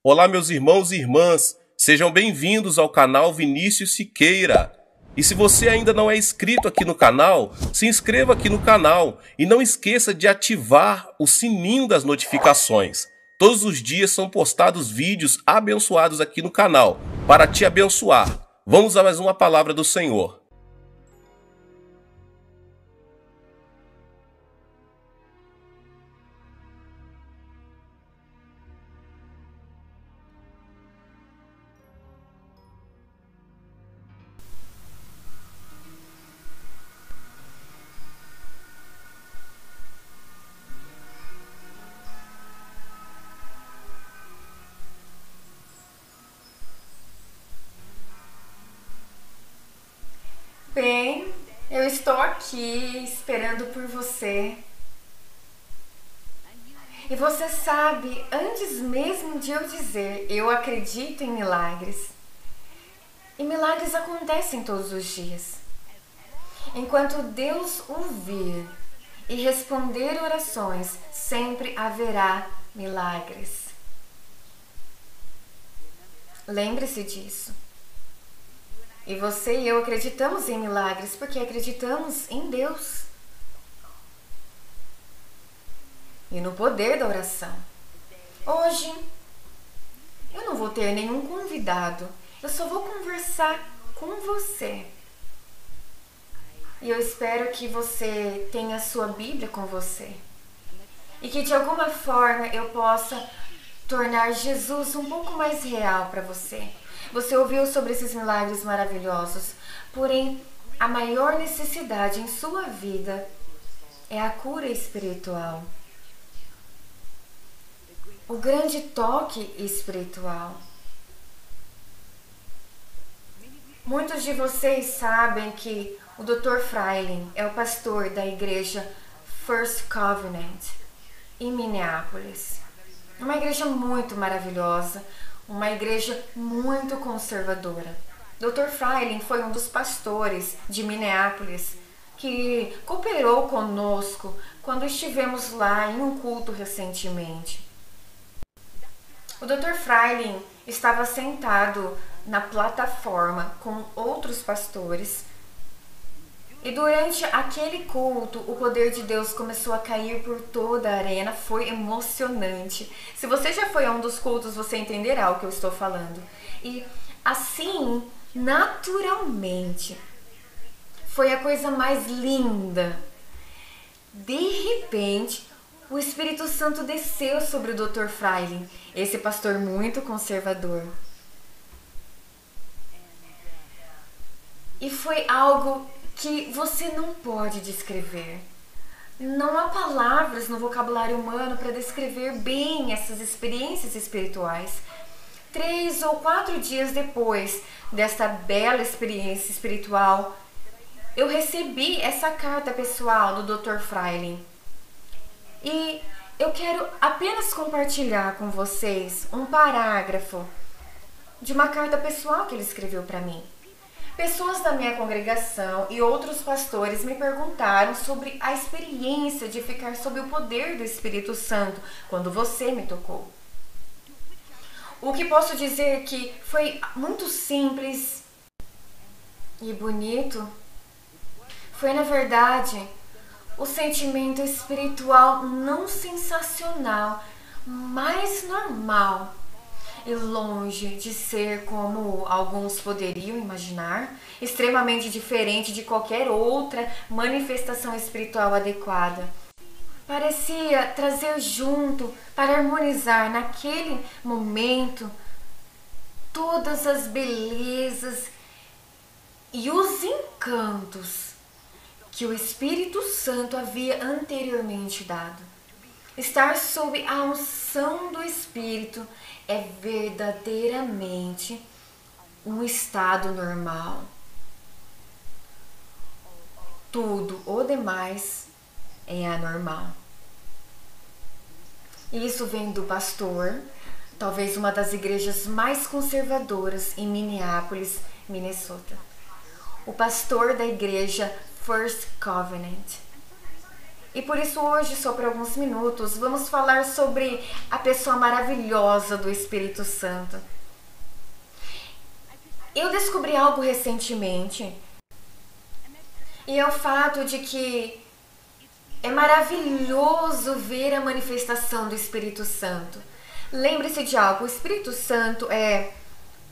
Olá, meus irmãos e irmãs, sejam bem-vindos ao canal Vinícius Siqueira. E se você ainda não é inscrito aqui no canal, se inscreva aqui no canal e não esqueça de ativar o sininho das notificações. Todos os dias são postados vídeos abençoados aqui no canal para te abençoar. Vamos a mais uma palavra do Senhor. Bem, eu estou aqui esperando por você. E você sabe, antes mesmo de eu dizer, eu acredito em milagres. E milagres acontecem todos os dias. Enquanto Deus ouvir e responder orações, sempre haverá milagres. Lembre-se disso. E você e eu acreditamos em milagres porque acreditamos em Deus e no poder da oração. Hoje eu não vou ter nenhum convidado, eu só vou conversar com você. E eu espero que você tenha a sua Bíblia com você e que de alguma forma eu possa tornar Jesus um pouco mais real para você. Você ouviu sobre esses milagres maravilhosos, porém a maior necessidade em sua vida é a cura espiritual. O grande toque espiritual. Muitos de vocês sabem que o Dr. Freiling é o pastor da igreja First Covenant em Minneapolis. Uma igreja muito maravilhosa, uma igreja muito conservadora. Dr. Freiling foi um dos pastores de Minneapolis que cooperou conosco quando estivemos lá em um culto recentemente. O Dr. Freiling estava sentado na plataforma com outros pastores e durante aquele culto o poder de Deus começou a cair por toda a arena. Foi emocionante. Se você já foi a um dos cultos, você entenderá o que eu estou falando. E assim, naturalmente, foi a coisa mais linda. De repente, o Espírito Santo desceu sobre o Dr. Freiling, esse pastor muito conservador. E foi algo que você não pode descrever. Não há palavras no vocabulário humano para descrever bem essas experiências espirituais. 3 ou 4 dias depois desta bela experiência espiritual, eu recebi essa carta pessoal do Dr. Freiling. E eu quero apenas compartilhar com vocês um parágrafo de uma carta pessoal que ele escreveu para mim. Pessoas da minha congregação e outros pastores me perguntaram sobre a experiência de ficar sob o poder do Espírito Santo quando você me tocou. O que posso dizer que foi muito simples e bonito foi, na verdade, o sentimento espiritual não sensacional, mas normal. E longe de ser como alguns poderiam imaginar, extremamente diferente de qualquer outra manifestação espiritual adequada. Parecia trazer junto, para harmonizar naquele momento, todas as belezas e os encantos que o Espírito Santo havia anteriormente dado. Estar sob a unção do Espírito é verdadeiramente um estado normal. Tudo o demais é anormal. Isso vem do pastor, talvez uma das igrejas mais conservadoras em Minneapolis, Minnesota. O pastor da igreja First Covenant. E por isso hoje, só por alguns minutos, vamos falar sobre a pessoa maravilhosa do Espírito Santo. Eu descobri algo recentemente, e é o fato de que é maravilhoso ver a manifestação do Espírito Santo. Lembre-se de algo, o Espírito Santo é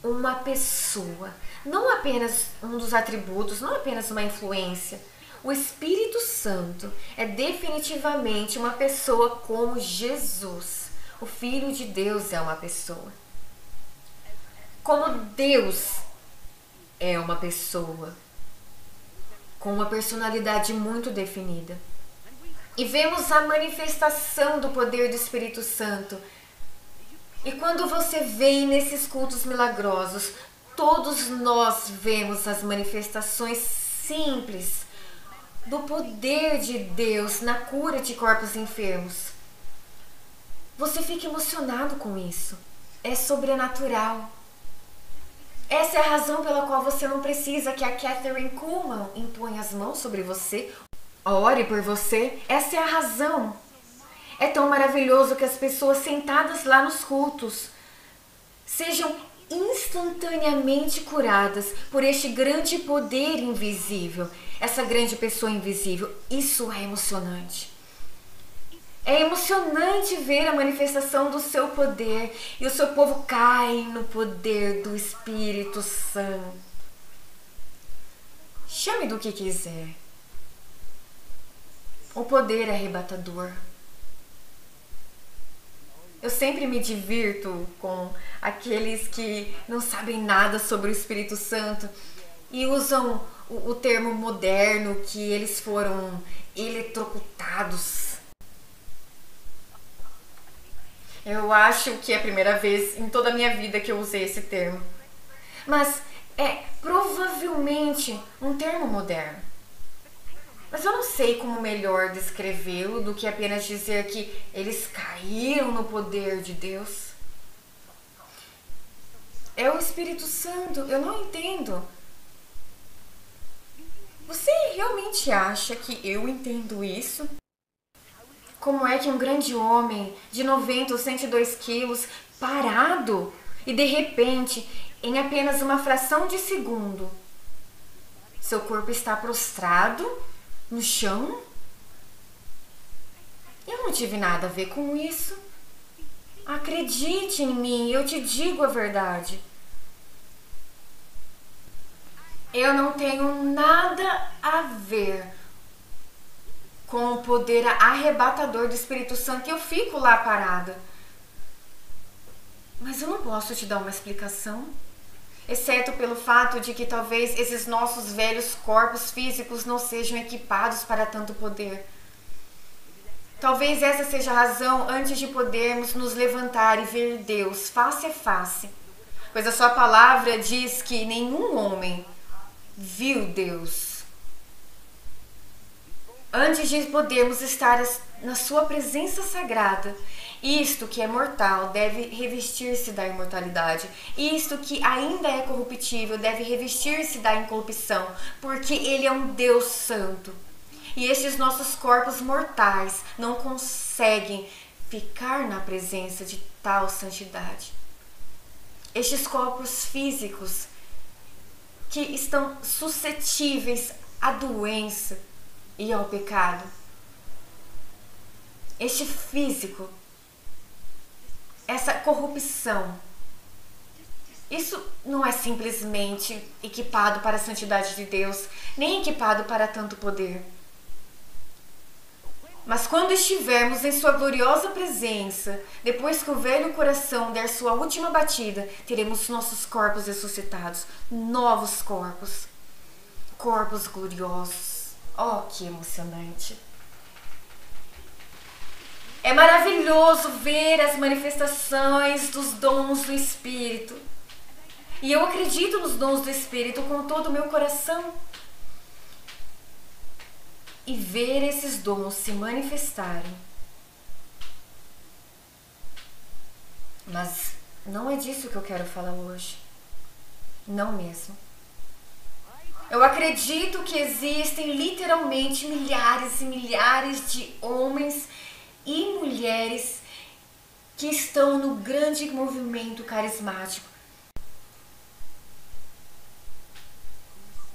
uma pessoa, não apenas um dos atributos, não apenas uma influência. O Espírito Santo é definitivamente uma pessoa como Jesus. O Filho de Deus é uma pessoa. Como Deus é uma pessoa com uma personalidade muito definida. E vemos a manifestação do poder do Espírito Santo. E quando você vem nesses cultos milagrosos, todos nós vemos as manifestações simples do poder de Deus na cura de corpos enfermos. Você fica emocionado com isso. É sobrenatural. Essa é a razão pela qual você não precisa que a Kathryn Kuhlman imponha as mãos sobre você, ore por você. Essa é a razão. É tão maravilhoso que as pessoas sentadas lá nos cultos sejam instantaneamente curadas por este grande poder invisível, essa grande pessoa invisível. Isso é emocionante. É emocionante ver a manifestação do seu poder e o seu povo cai no poder do Espírito Santo. Chame do que quiser. O poder é arrebatador. Eu sempre me divirto com aqueles que não sabem nada sobre o Espírito Santo e usam o termo moderno, que eles foram eletrocutados. Eu acho que é a primeira vez em toda a minha vida que eu usei esse termo. Mas é provavelmente um termo moderno. Mas eu não sei como melhor descrevê-lo do que apenas dizer que eles caíram no poder de Deus. É o Espírito Santo, eu não entendo. Você realmente acha que eu entendo isso? Como é que um grande homem de 90 ou 102 quilos, parado, e de repente, em apenas uma fração de segundo, seu corpo está prostrado no chão? Eu não tive nada a ver com isso. Acredite em mim, eu te digo a verdade. Eu não tenho nada a ver com o poder arrebatador do Espírito Santo. Eu fico lá parada. Mas eu não posso te dar uma explicação. Exceto pelo fato de que talvez esses nossos velhos corpos físicos não sejam equipados para tanto poder. Talvez essa seja a razão antes de podermos nos levantar e ver Deus face a face. Pois a sua palavra diz que nenhum homem viu Deus. Antes de podermos estar na sua presença sagrada, isto que é mortal deve revestir-se da imortalidade. Isto que ainda é corruptível deve revestir-se da incorrupção, porque Ele é um Deus santo. E estes nossos corpos mortais não conseguem ficar na presença de tal santidade. Estes corpos físicos que estão suscetíveis à doença e ao pecado. Este físico, essa corrupção, isso não é simplesmente equipado para a santidade de Deus, nem equipado para tanto poder. Mas quando estivermos em sua gloriosa presença, depois que o velho coração der sua última batida, teremos nossos corpos ressuscitados, novos corpos, corpos gloriosos. Oh, que emocionante! É maravilhoso ver as manifestações dos dons do Espírito. E eu acredito nos dons do Espírito com todo o meu coração. E ver esses dons se manifestarem. Mas não é disso que eu quero falar hoje. Não mesmo. Eu acredito que existem literalmente milhares e milhares de homens e mulheres que estão no grande movimento carismático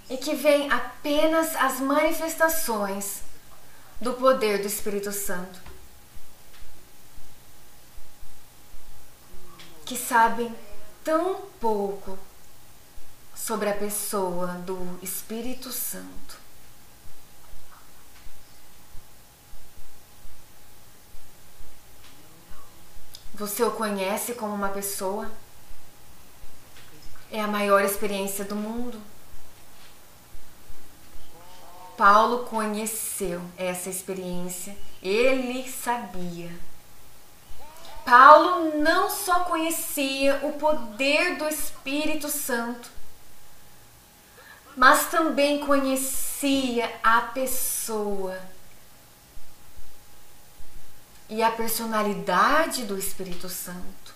e que veem apenas as manifestações do poder do Espírito Santo, que sabem tão pouco sobre a pessoa do Espírito Santo. Você o conhece como uma pessoa? É a maior experiência do mundo. Paulo conheceu essa experiência, ele sabia. Paulo não só conhecia o poder do Espírito Santo, mas também conhecia a pessoa e a personalidade do Espírito Santo.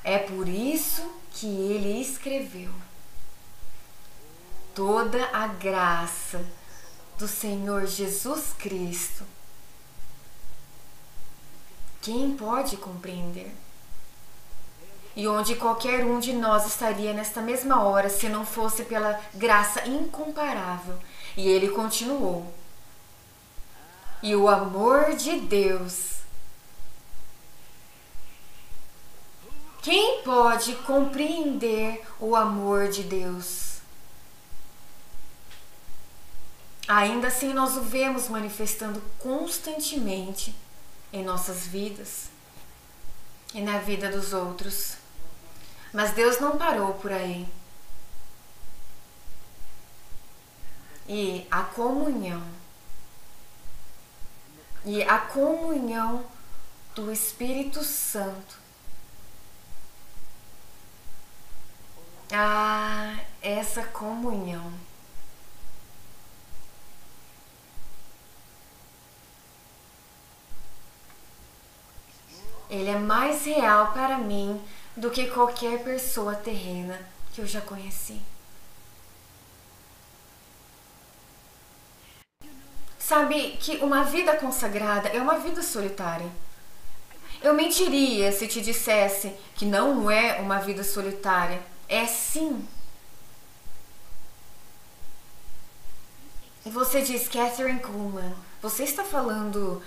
É por isso que ele escreveu: toda a graça do Senhor Jesus Cristo. Quem pode compreender? E onde qualquer um de nós estaria nesta mesma hora se não fosse pela graça incomparável. E ele continuou: e o amor de Deus. Quem pode compreender o amor de Deus? Ainda assim, nós o vemos manifestando constantemente em nossas vidas e na vida dos outros. Mas Deus não parou por aí. E a comunhão do Espírito Santo. Essa comunhão. Ele é mais real para mim do que qualquer pessoa terrena que eu já conheci. Sabe que uma vida consagrada é uma vida solitária. Eu mentiria se te dissesse que não é uma vida solitária. É sim. E você diz: Kathryn Kuhlman, você está falando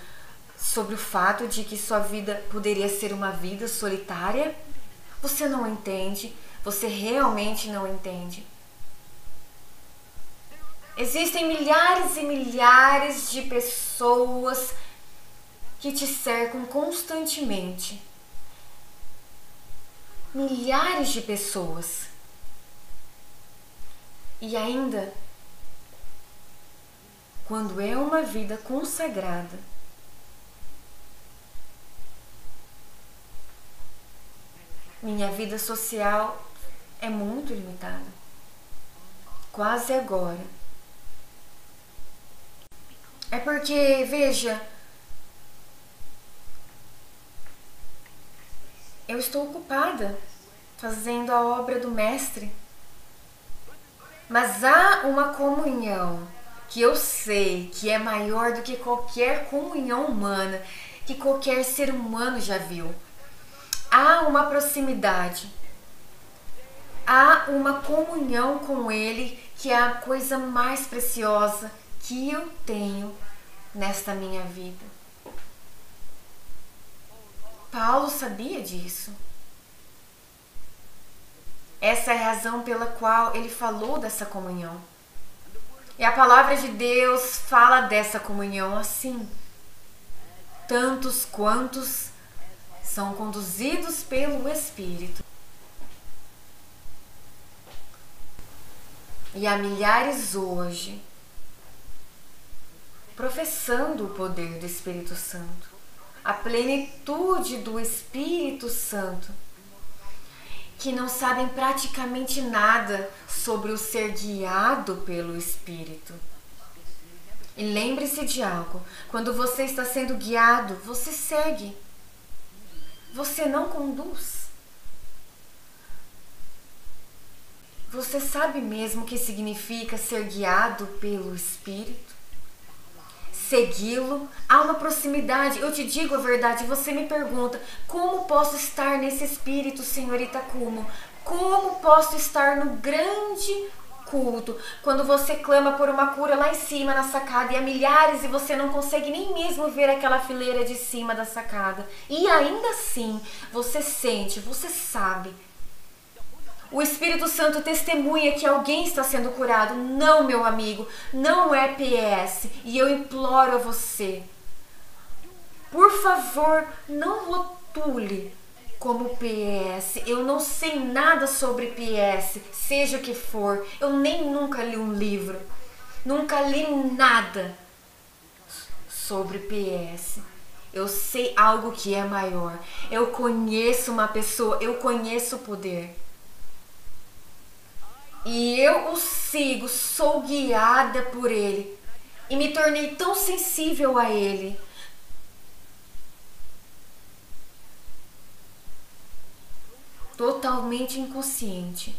sobre o fato de que sua vida poderia ser uma vida solitária? Você não entende. Você realmente não entende. Existem milhares e milhares de pessoas que te cercam constantemente. Milhares de pessoas. E ainda, quando é uma vida consagrada, minha vida social é muito limitada. Quase agora. É porque, veja, eu estou ocupada fazendo a obra do Mestre. Mas há uma comunhão que eu sei que é maior do que qualquer comunhão humana, que qualquer ser humano já viu. Há uma proximidade. Há uma comunhão com Ele que é a coisa mais preciosa que eu tenho nesta minha vida. Paulo sabia disso. Essa é a razão pela qual ele falou dessa comunhão. E a palavra de Deus fala dessa comunhão assim: tantos quantos são conduzidos pelo Espírito. E há milhares hoje professando o poder do Espírito Santo, a plenitude do Espírito Santo, que não sabem praticamente nada sobre o ser guiado pelo Espírito. E lembre-se de algo: quando você está sendo guiado, você segue, você não conduz. Você sabe mesmo o que significa ser guiado pelo Espírito? Segui-lo? Há uma proximidade. Eu te digo a verdade, você me pergunta, como posso estar nesse Espírito, senhorita Kumo? Como posso estar no grande culto, quando você clama por uma cura lá em cima na sacada e há milhares e você não consegue nem mesmo ver aquela fileira de cima da sacada? E ainda assim, você sente, você sabe. O Espírito Santo testemunha que alguém está sendo curado. Não, meu amigo, não é PS. E eu imploro a você, por favor, não rotule como PS. Eu não sei nada sobre PS, seja o que for. Eu nem nunca li um livro, nunca li nada sobre PS. Eu sei algo que é maior. Eu conheço uma pessoa, eu conheço o poder. E eu o sigo, sou guiada por ele. E me tornei tão sensível a ele. Totalmente inconsciente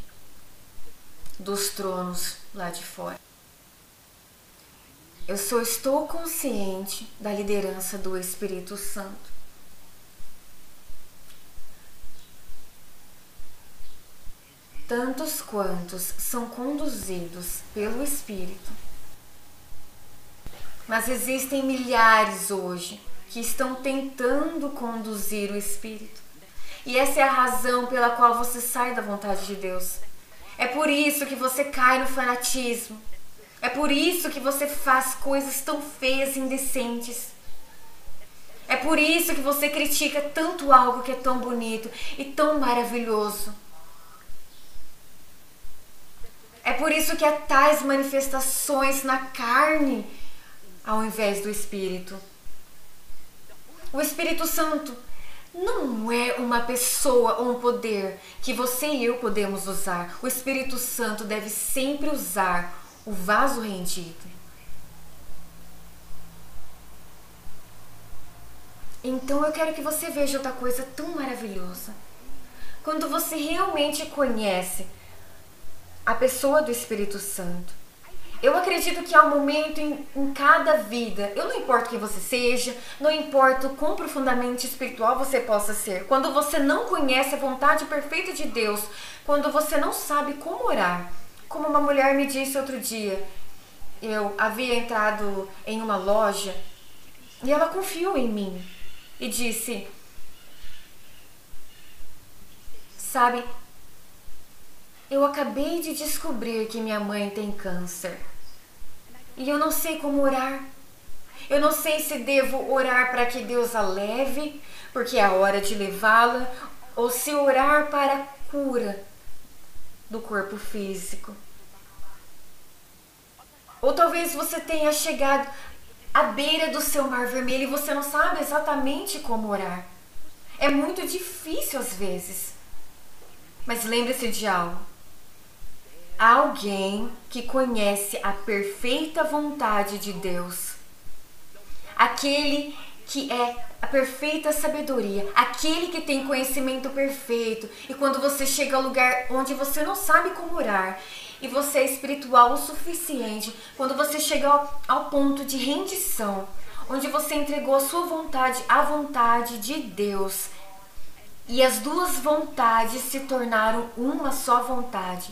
dos tronos lá de fora. Eu só estou consciente da liderança do Espírito Santo. Tantos quantos são conduzidos pelo Espírito. Mas existem milhares hoje que estão tentando conduzir o Espírito. E essa é a razão pela qual você sai da vontade de Deus. É por isso que você cai no fanatismo. É por isso que você faz coisas tão feias e indecentes. É por isso que você critica tanto algo que é tão bonito e tão maravilhoso. É por isso que há tais manifestações na carne ao invés do Espírito. O Espírito Santo não é uma pessoa ou um poder que você e eu podemos usar. O Espírito Santo deve sempre usar o vaso rendido. Então eu quero que você veja outra coisa tão maravilhosa. Quando você realmente conhece a pessoa do Espírito Santo. Eu acredito que há um momento em cada vida, eu não importa quem você seja, não importa o quão profundamente espiritual você possa ser, quando você não conhece a vontade perfeita de Deus, quando você não sabe como orar, como uma mulher me disse outro dia, eu havia entrado em uma loja e ela confiou em mim e disse, sabe, eu acabei de descobrir que minha mãe tem câncer. E eu não sei como orar. Eu não sei se devo orar para que Deus a leve, porque é a hora de levá-la, ou se orar para a cura do corpo físico. Ou talvez você tenha chegado à beira do seu mar vermelho e você não sabe exatamente como orar. É muito difícil às vezes. Mas lembre-se de algo. Alguém que conhece a perfeita vontade de Deus, aquele que é a perfeita sabedoria, aquele que tem conhecimento perfeito, e quando você chega ao lugar onde você não sabe como orar, e você é espiritual o suficiente, quando você chega ao ponto de rendição, onde você entregou a sua vontade à vontade de Deus, e as duas vontades se tornaram uma só vontade.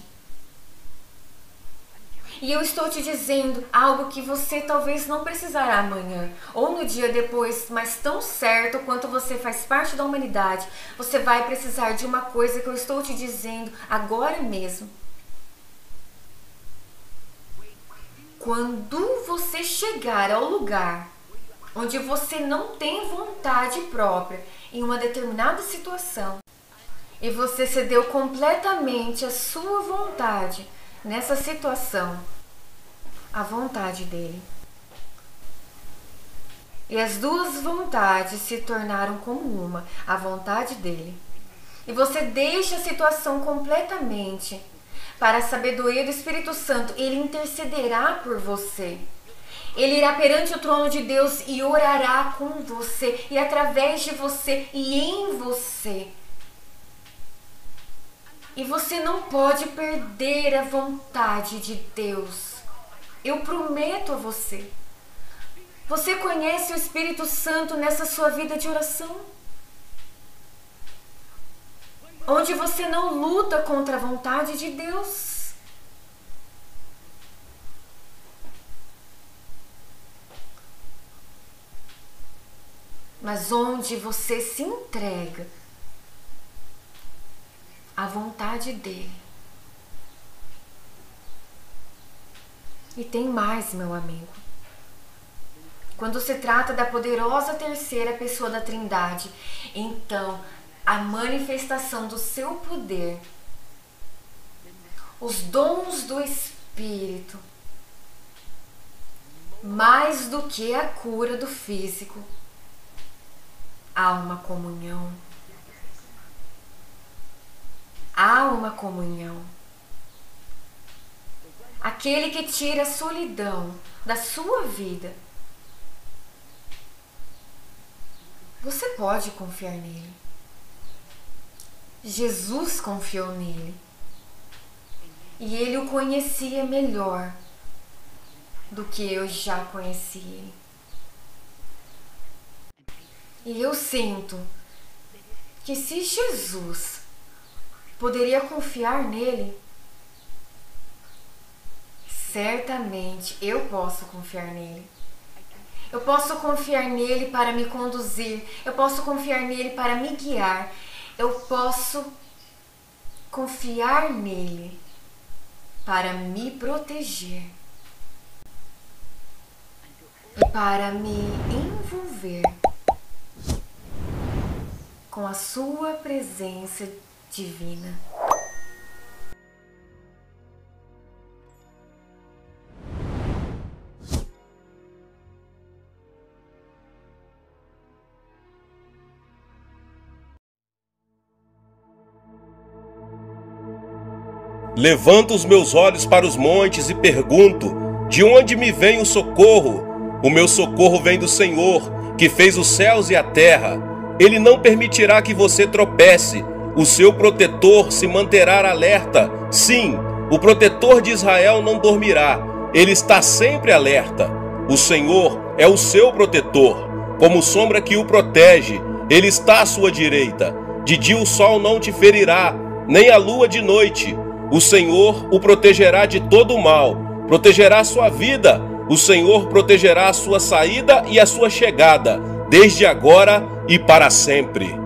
E eu estou te dizendo algo que você talvez não precisará amanhã ou no dia depois, mas tão certo quanto você faz parte da humanidade, você vai precisar de uma coisa que eu estou te dizendo agora mesmo. Quando você chegar ao lugar onde você não tem vontade própria em uma determinada situação e você cedeu completamente a sua vontade nessa situação, a vontade dele. E as duas vontades se tornaram como uma, a vontade dele. E você deixa a situação completamente para a sabedoria do Espírito Santo. Ele intercederá por você. Ele irá perante o trono de Deus e orará com você, e através de você e em você. E você não pode perder a vontade de Deus. Eu prometo a você. Você conhece o Espírito Santo nessa sua vida de oração? Onde você não luta contra a vontade de Deus. Mas onde você se entrega à vontade dele. E tem mais, meu amigo. Quando se trata da poderosa terceira pessoa da Trindade, então a manifestação do seu poder, os dons do Espírito, mais do que a cura do físico, há uma comunhão. Há uma comunhão. Aquele que tira a solidão da sua vida, você pode confiar nele. Jesus confiou nele. E ele o conhecia melhor do que eu já conheci ele. E eu sinto que se Jesus poderia confiar nele, certamente eu posso confiar nele. Eu posso confiar nele para me conduzir. Eu posso confiar nele para me guiar. Eu posso confiar nele para me proteger e para me envolver com a sua presença divina. Levanto os meus olhos para os montes e pergunto: de onde me vem o socorro? O meu socorro vem do Senhor, que fez os céus e a terra. Ele não permitirá que você tropece. O seu protetor se manterá alerta. Sim, o protetor de Israel não dormirá. Ele está sempre alerta. O Senhor é o seu protetor, como sombra que o protege. Ele está à sua direita. De dia o sol não te ferirá, nem a lua de noite. O Senhor o protegerá de todo o mal, protegerá a sua vida. O Senhor protegerá a sua saída e a sua chegada, desde agora e para sempre.